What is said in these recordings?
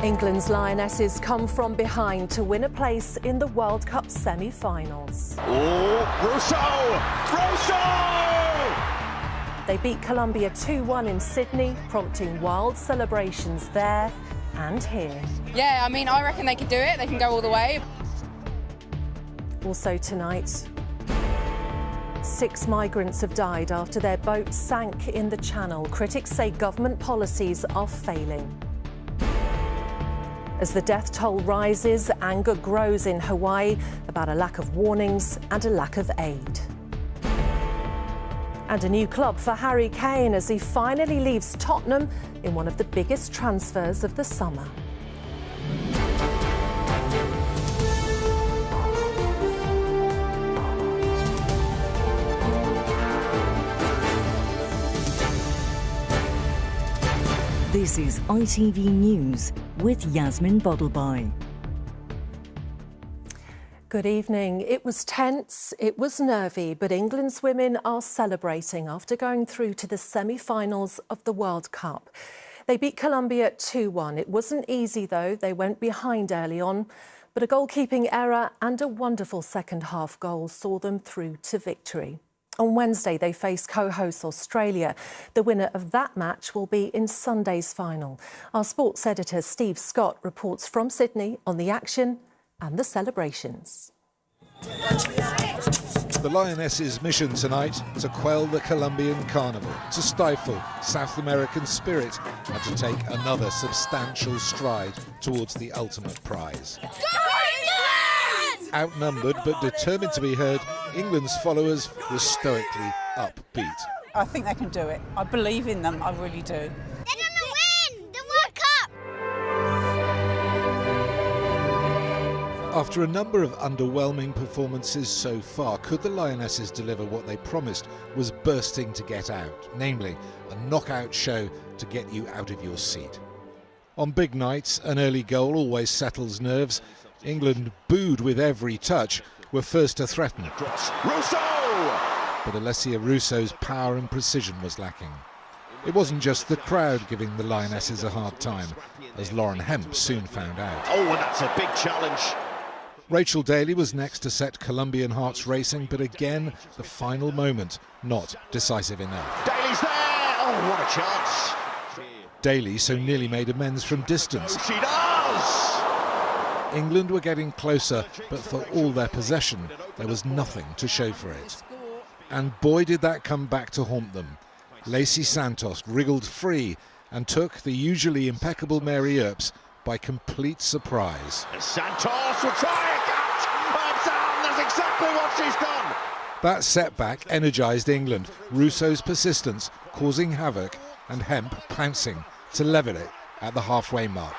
England's Lionesses come from behind to win a place in the World Cup semi-finals. Oh, Russo! They beat Colombia 2-1 in Sydney, prompting wild celebrations there and here. Yeah, I mean, I reckon they can do it. They can go all the way. Also tonight, 6 migrants have died after their boat sank in the Channel. Critics say government policies are failing. As the death toll rises, anger grows in Hawaii about a lack of warnings and a lack of aid. And a new club for Harry Kane as he finally leaves Tottenham in one of the biggest transfers of the summer. This is ITV News with Yasmin Bodalbhai. Good evening. It was tense, it was nervy, but England's women are celebrating after going through to the semi-finals of the World Cup. They beat Colombia 2-1. It wasn't easy, though. They went behind early on, but a goalkeeping error and a wonderful second-half goal saw them through to victory. On Wednesday, they face co-host Australia. The winner of that match will be in Sunday's final. Our sports editor, Steve Scott, reports from Sydney on the action and the celebrations. The Lionesses' mission tonight to quell the Colombian carnival, to stifle South American spirit and to take another substantial stride towards the ultimate prize. Outnumbered but determined to be heard, England's followers were stoically upbeat. I think they can do it. I believe in them, I really do. They're gonna win the World Cup! After a number of underwhelming performances so far, could the Lionesses deliver what they promised was bursting to get out, namely a knockout show to get you out of your seat? On big nights, an early goal always settles nerves. England, booed with every touch, were first to threaten. Russo! But Alessia Russo's power and precision was lacking. It wasn't just the crowd giving the Lionesses a hard time, as Lauren Hemp soon found out. Oh, and that's a big challenge. Rachel Daly was next to set Colombian hearts racing, but again, the final moment not decisive enough. Daly's there! Oh, what a chance. Daly so nearly made amends from distance. She does! England were getting closer, but for all their possession, there was nothing to show for it. And boy did that come back to haunt them. Lacey Santos wriggled free and took the usually impeccable Mary Earps by complete surprise. And Santos will try a catch! Arms down, that's exactly what she's done! That setback energised England, Russo's persistence causing havoc and Hemp pouncing to level it at the halfway mark.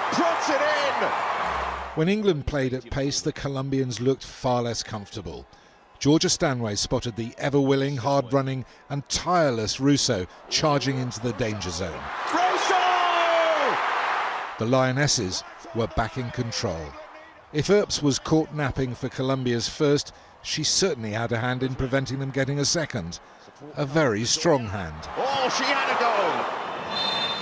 Puts it in! When England played at pace, the Colombians looked far less comfortable. Georgia Stanway spotted the ever-willing, hard-running and tireless Russo charging into the danger zone. Russo! The Lionesses were back in control. If Earps was caught napping for Colombia's first, she certainly had a hand in preventing them getting a second. A very strong hand. Oh, she had a goal!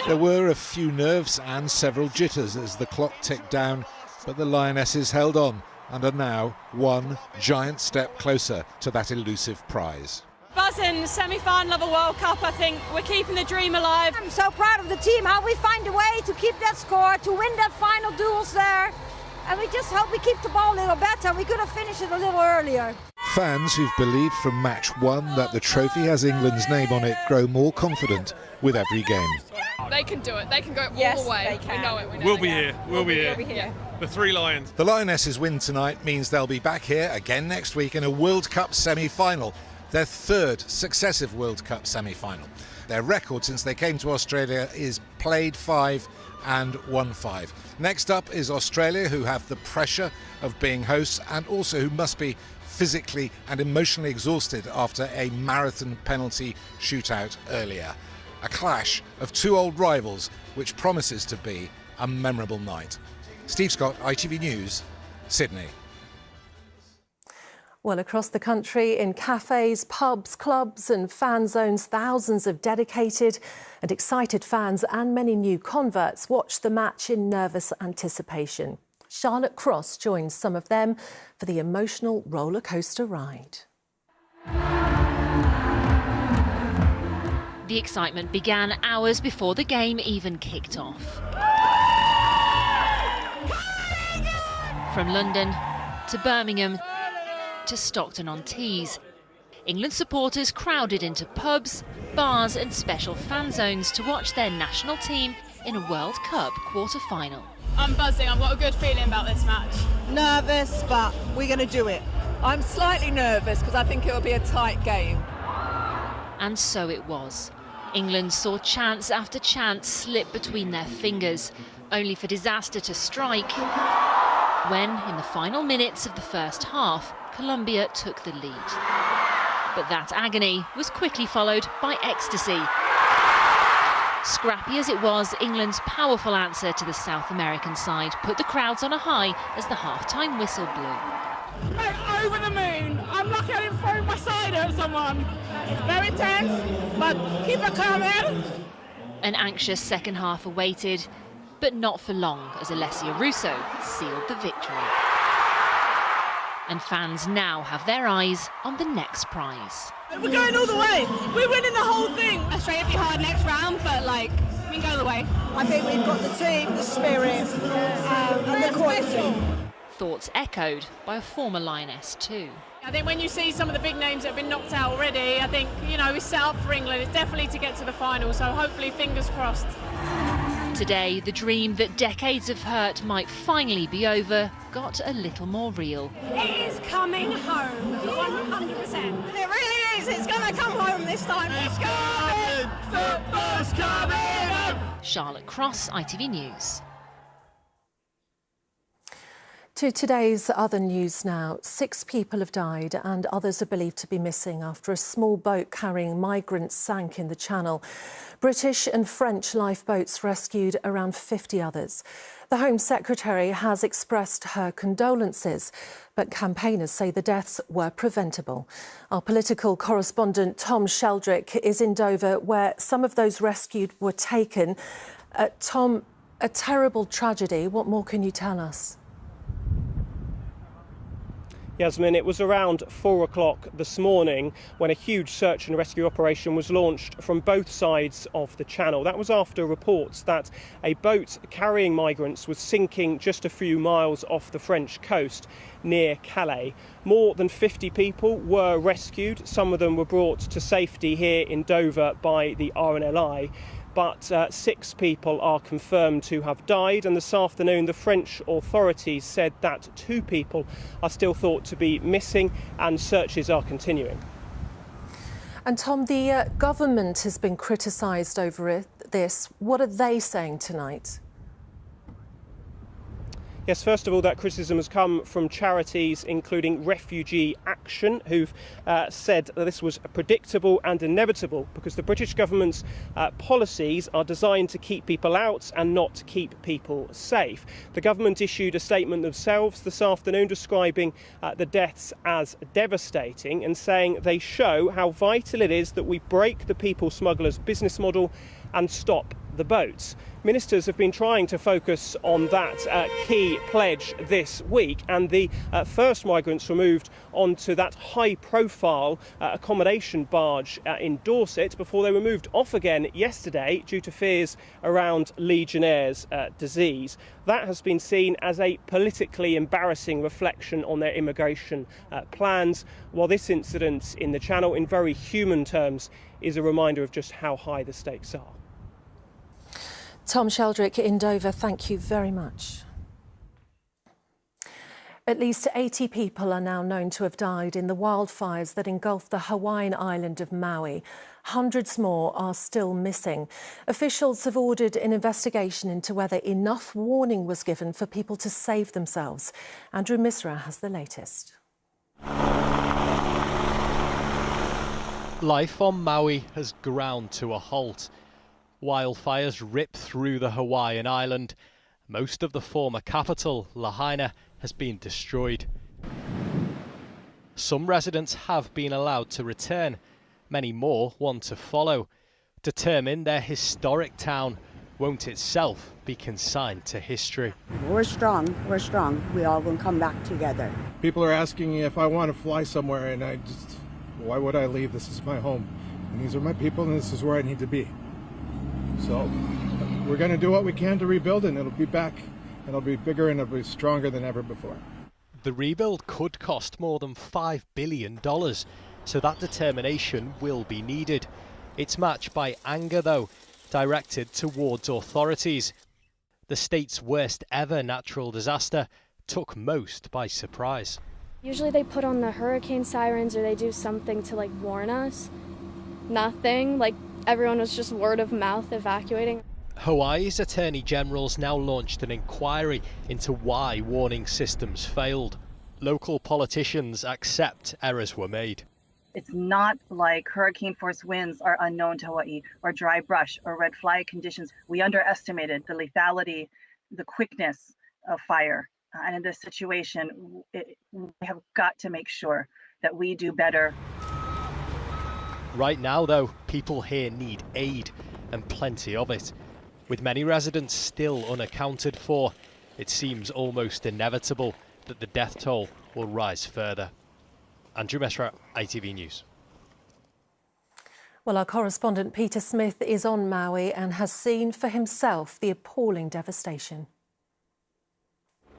There were a few nerves and several jitters as the clock ticked down, but the Lionesses held on and are now one giant step closer to that elusive prize. Buzzing, semi-final of a World Cup, I think. We're keeping the dream alive. I'm so proud of the team, how we find a way to keep that score, to win that final duels there. And we just hope we keep the ball a little better. We could have finished it a little earlier. Fans who've believed from match one that the trophy has England's name on it grow more confident with every game. They can do it. They can go all the way. They can. We know it. We'll be here. We'll be here. Yeah. The Three Lions. The Lionesses win tonight means they'll be back here again next week in a World Cup semi-final, their third successive World Cup semi-final. Their record since they came to Australia is played 5 and won 5. Next up is Australia, who have the pressure of being hosts and also who must be physically and emotionally exhausted after a marathon penalty shootout earlier. A clash of two old rivals which promises to be a memorable night. Steve Scott, ITV News, Sydney. Well, across the country, in cafes, pubs, clubs and fan zones, thousands of dedicated and excited fans and many new converts watched the match in nervous anticipation. Charlotte Cross joins some of them for the emotional roller coaster ride. The excitement began hours before the game even kicked off. From London to Birmingham to Stockton-on-Tees, England supporters crowded into pubs, bars and special fan zones to watch their national team in a World Cup quarter-final. I'm buzzing. I've got a good feeling about this match. Nervous, but we're going to do it. I'm slightly nervous because I think it'll be a tight game. And so it was. England saw chance after chance slip between their fingers, only for disaster to strike when, in the final minutes of the first half, Colombia took the lead. But that agony was quickly followed by ecstasy. Scrappy as it was, England's powerful answer to the South American side put the crowds on a high as the half-time whistle blew. I'm over the moon. I'm lucky I didn't throw my cider at someone. It's very tense, but keep it coming. An anxious second half awaited, but not for long as Alessia Russo sealed the victory. And fans now have their eyes on the next prize. We're going all the way. We're winning the whole thing. Australia will be hard next round, but we can go all the way. I think we've got the team, the spirit, and the quality. Thoughts echoed by a former Lioness too. I think when you see some of the big names that have been knocked out already, I think, we're set up for England. It's definitely to get to the final, so hopefully fingers crossed. Today, the dream that decades of hurt might finally be over got a little more real. It is coming home, 100%. It really is. It's going to come home this time. It's coming. Football's coming home. Charlotte Cross, ITV News. To today's other news now. 6 people have died and others are believed to be missing after a small boat carrying migrants sank in the Channel. British and French lifeboats rescued around 50 others. The Home Secretary has expressed her condolences, but campaigners say the deaths were preventable. Our political correspondent Tom Sheldrick is in Dover, where some of those rescued were taken. Tom, a terrible tragedy. What more can you tell us? Yasmin, it was around 4 o'clock this morning when a huge search and rescue operation was launched from both sides of the Channel. That was after reports that a boat carrying migrants was sinking just a few miles off the French coast near Calais. More than 50 people were rescued. Some of them were brought to safety here in Dover by the RNLI. But 6 people are confirmed to have died, and this afternoon the French authorities said that 2 people are still thought to be missing and searches are continuing. And Tom, the government has been criticised over this. What are they saying tonight? Yes, first of all, that criticism has come from charities including Refugee Action, who've said that this was predictable and inevitable because the British government's policies are designed to keep people out and not to keep people safe. The government issued a statement themselves this afternoon describing the deaths as devastating and saying they show how vital it is that we break the people smugglers' business model and stop the boats. Ministers have been trying to focus on that key pledge this week, and the first migrants were moved onto that high-profile accommodation barge in Dorset before they were moved off again yesterday due to fears around Legionnaire's disease. That has been seen as a politically embarrassing reflection on their immigration plans, while this incident in the Channel, in very human terms, is a reminder of just how high the stakes are. Tom Sheldrick in Dover, thank you very much. At least 80 people are now known to have died in the wildfires that engulfed the Hawaiian island of Maui. Hundreds more are still missing. Officials have ordered an investigation into whether enough warning was given for people to save themselves. Andrew Misra has the latest. Life on Maui has ground to a halt. Wildfires rip through the Hawaiian island. Most of the former capital, Lahaina, has been destroyed. Some residents have been allowed to return. Many more want to follow, determined their historic town won't itself be consigned to history. We're strong. We all gonna come back together. People are asking me if I want to fly somewhere, and why would I leave? This is my home, and these are my people, and this is where I need to be. So we're going to do what we can to rebuild, and it'll be back, and it'll be bigger, and it'll be stronger than ever before. The rebuild could cost more than $5 billion, so that determination will be needed. It's matched by anger, though, directed towards authorities. The state's worst ever natural disaster took most by surprise. Usually they put on the hurricane sirens or they do something to warn us. Nothing, everyone was just word of mouth evacuating. Hawaii's Attorney General's now launched an inquiry into why warning systems failed. Local politicians accept errors were made. It's not like hurricane force winds are unknown to Hawaii, or dry brush or red flag conditions. We underestimated the lethality, the quickness of fire. And in this situation, we have got to make sure that we do better. Right now, though, people here need aid, and plenty of it. With many residents still unaccounted for, it seems almost inevitable that the death toll will rise further. Andrew Mesra, ITV News. Well, our correspondent Peter Smith is on Maui and has seen for himself the appalling devastation.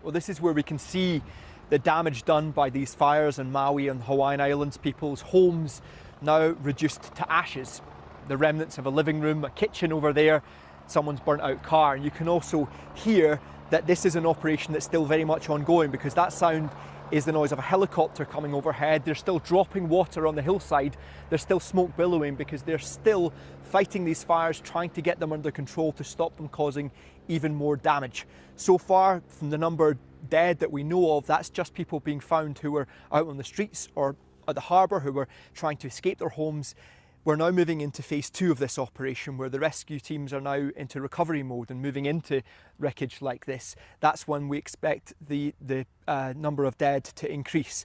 Well, this is where we can see the damage done by these fires in Maui and Hawaiian Islands. People's homes now reduced to ashes. The remnants of a living room, a kitchen over there, someone's burnt out car. And you can also hear that this is an operation that's still very much ongoing, because that sound is the noise of a helicopter coming overhead. They're still dropping water on the hillside. There's still smoke billowing because they're still fighting these fires, trying to get them under control to stop them causing even more damage. So far, from the number dead that we know of, that's just people being found who were out on the streets or at the harbour, who were trying to escape their homes. We're now moving into phase 2 of this operation, where the rescue teams are now into recovery mode and moving into wreckage like this. That's when we expect the number of dead to increase.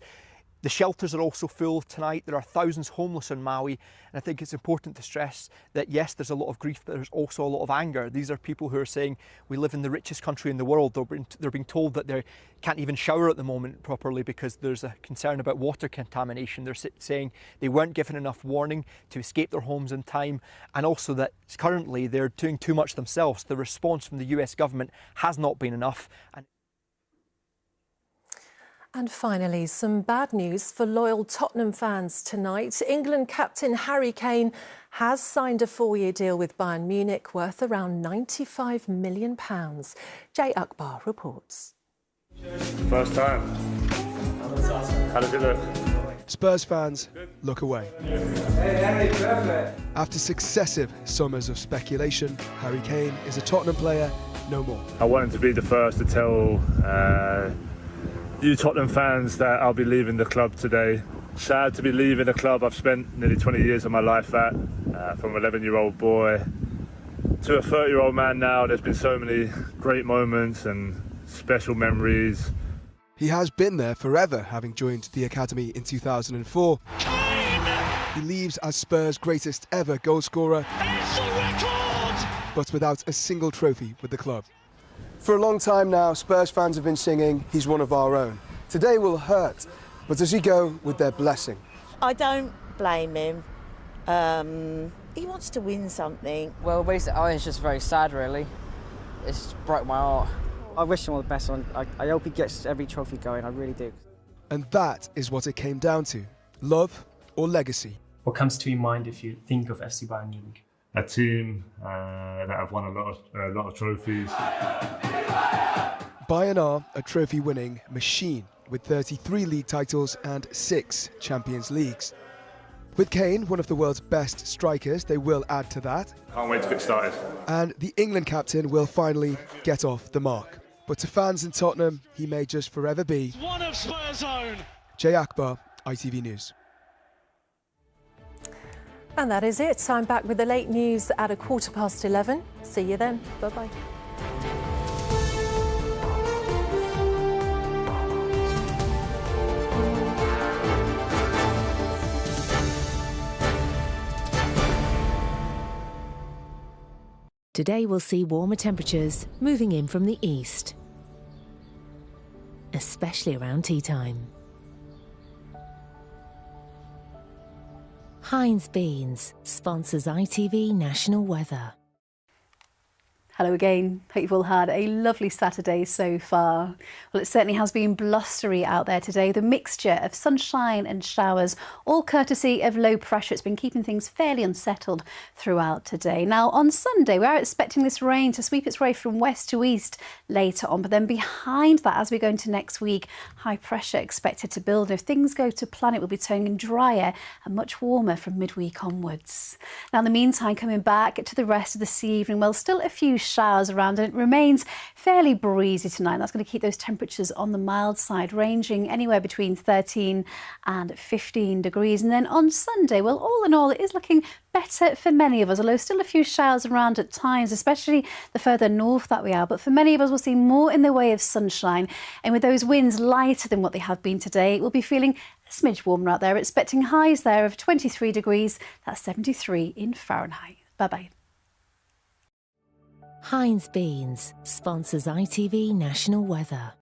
The shelters are also full tonight. There are thousands homeless in Maui, and I think it's important to stress that yes, there's a lot of grief, but there's also a lot of anger. These are people who are saying, we live in the richest country in the world. They're being told that they can't even shower at the moment properly because there's a concern about water contamination. They're saying they weren't given enough warning to escape their homes in time, and also that currently they're doing too much themselves. The response from the US government has not been enough. And finally, some bad news for loyal Tottenham fans tonight. England captain Harry Kane has signed a 4-year deal with Bayern Munich worth around £95 million. Jay Akbar reports. First time. How does it look? Spurs fans look away. After successive summers of speculation, Harry Kane is a Tottenham player no more. I wanted to be the first to tell you Tottenham fans that I'll be leaving the club today. Sad to be leaving a club I've spent nearly 20 years of my life at, from an 11-year-old boy to a 30-year-old man now. There's been so many great moments and special memories. He has been there forever, having joined the academy in 2004. He leaves as Spurs' greatest ever goalscorer, but without a single trophy with the club. For a long time now, Spurs fans have been singing, he's one of our own. Today will hurt, but does he go with their blessing? I don't blame him. He wants to win something. Well, basically, it's just very sad, really. It's broke my heart. I wish him all the best. I hope he gets every trophy going, I really do. And that is what it came down to, love or legacy. What comes to your mind if you think of FC Bayern Munich? A team that have won a lot of trophies. Bayern are a trophy-winning machine with 33 league titles and 6 Champions Leagues. With Kane, one of the world's best strikers, they will add to that. Can't wait to get started. And the England captain will finally get off the mark. But to fans in Tottenham, he may just forever be one of Spurs' own. Jay Akbar, ITV News. And that is it. I'm back with the late news at 11:15. See you then. Bye-bye. Today we'll see warmer temperatures moving in from the east, especially around tea time. Heinz Beans sponsors ITV National Weather. Hello again. Hope you've all had a lovely Saturday so far. Well, it certainly has been blustery out there today. The mixture of sunshine and showers, all courtesy of low pressure. It's been keeping things fairly unsettled throughout today. Now, on Sunday, we are expecting this rain to sweep its way from west to east later on. But then behind that, as we go into next week, high pressure expected to build. If things go to plan, it will be turning drier and much warmer from midweek onwards. Now, in the meantime, coming back to the rest of this evening, well, still a few showers around, and it remains fairly breezy tonight. That's going to keep those temperatures on the mild side, ranging anywhere between 13 and 15 degrees. And then on Sunday, well, all in all, it is looking better for many of us, although still a few showers around at times, especially the further north that we are. But for many of us, we'll see more in the way of sunshine. And with those winds lighter than what they have been today, we'll be feeling a smidge warmer out there, expecting highs there of 23 degrees. That's 73 in Fahrenheit. Bye-bye. Heinz Beans sponsors ITV National Weather.